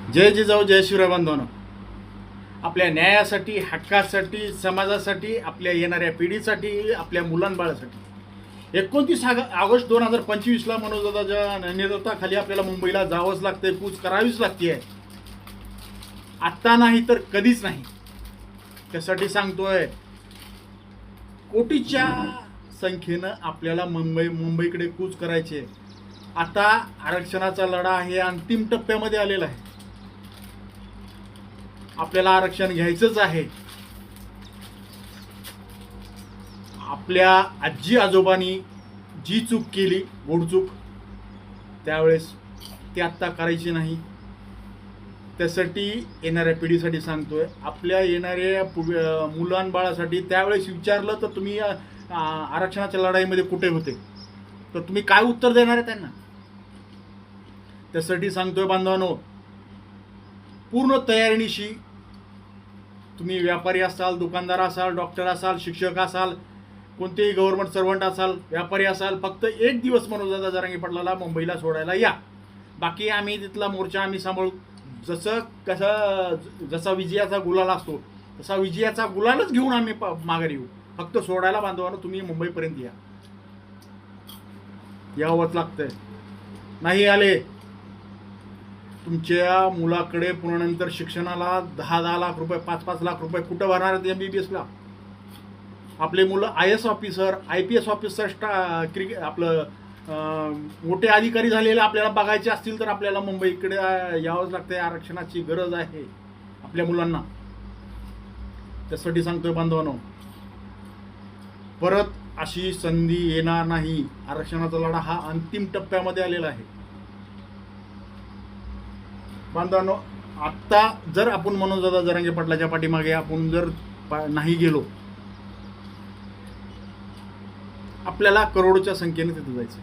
जय जिजाऊ जय शिवराय बांधवांनो, आपल्या न्यायासाठी, हक्कासाठी, समाजासाठी, आपल्या येणाऱ्या पिढीसाठी, आपल्या मुलांबाळासाठी 29 ऑगस्ट 2025ला मनोजदाच्या नेतृत्वाखाली आपल्याला मुंबईला जावंच लागतंय, कूच करावीच लागते. आत्ता नाही तर कधीच नाही. त्यासाठी सांगतोय, कोटीच्या संख्येनं आपल्याला मुंबईकडे कूच करायचे. आता आरक्षणाचा लढा हे अंतिम टप्प्यामध्ये आलेला आहे. आपल्याला आरक्षण घ्यायचंच आहे. आपल्या आजी आजोबांनी जी चूक केली, गोडचूक, त्यावेळेस ती आत्ता करायची नाही. त्यासाठी येणाऱ्या पिढीसाठी सांगतोय, आपल्या येणाऱ्या मुलांबाळासाठी त्यावेळेस विचारलं तर तुम्ही आरक्षणाच्या लढाईमध्ये कुठे होते, तर तुम्ही काय उत्तर देणार आहे त्यांना? त्यासाठी सांगतोय बांधवांनो, पूर्ण तयारीनिशी तुम्ही व्यापारी असाल, दुकानदार असाल, डॉक्टर असाल, शिक्षक असाल, कोणतेही गव्हर्नमेंट सर्वंट असाल, व्यापारी असाल, फक्त एक दिवस मनोजदादा जरांगे पाटलाला मुंबईला सोडायला या. बाकी आम्ही तिथला मोर्चा आम्ही सांभाळू. जसा विजयाचा गुलाल असतो तसा विजयाचा गुलालच घेऊन आम्ही माघारी येऊ. फक्त सोडायला बांधवानं तुम्ही मुंबईपर्यंत यावंच लागतंय. नाही आले, तुमच्या मुलाकडे पुन्हा नंतर शिक्षणाला 10-10 लाख रुपये, 5-5 लाख रुपये कुठं भरणार आहेत MBBSला? आपले मुलं IAS ऑफिसर, IPS ऑफिसर, आपलं मोठे अधिकारी झालेले आपल्याला बघायचे असतील तर आपल्याला मुंबईकडे यावंच लागतंय. आरक्षणाची गरज आहे आपल्या मुलांना. त्यासाठी सांगतोय बांधवांनो, परत अशी संधी येणार नाही. आरक्षणाचा लढा हा अंतिम टप्प्यामध्ये आलेला आहे बांधवांनो. आत्ता जर आपण मनोजदादा जरांगे पाटलाच्या पाठीमागे आपण जर नाही गेलो, आपल्याला करोडोच्या संख्येने तिथे जायचं.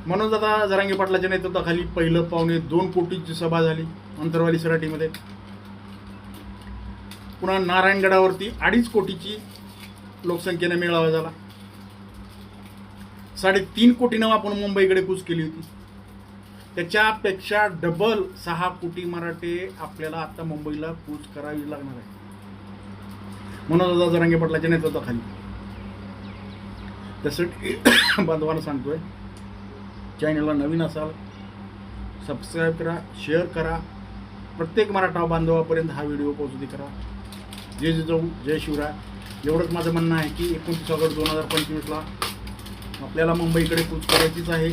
मनोजदादा जरांगे पाटलाच्या नेतृत्वाखाली पहिलं 2.25 कोटीची सभा झाली अंतरवाली सराटीमध्ये. पुन्हा नारायणगडावरती 2.5 कोटीची लोकसंख्येने मेळावा झाला. 3.5 कोटीनं आपण मुंबईकडे कूच केली होती. त्याच्यापेक्षा डबल 6 कोटी मराठे आपल्याला आता मुंबईला कूच करावी लागणार आहे मनोजदादा जरांगे पाटलाच्या नेतृत्वाखाली. त्यासाठी बांधवांना सांगतोय, चॅनलला नवीन असाल सबस्क्राईब करा, शेअर करा, प्रत्येक मराठा बांधवापर्यंत हा व्हिडिओ पोहोचू करा. जय जिजाऊ जय शिवराय. एवढंच माझं म्हणणं आहे की 29 ऑगस्ट 2025ला आपल्याला मुंबईकडे कूच करायचीच आहे.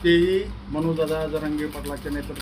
तेही मनोजदादा जरांगे पाटलाच्या नेतृत्वात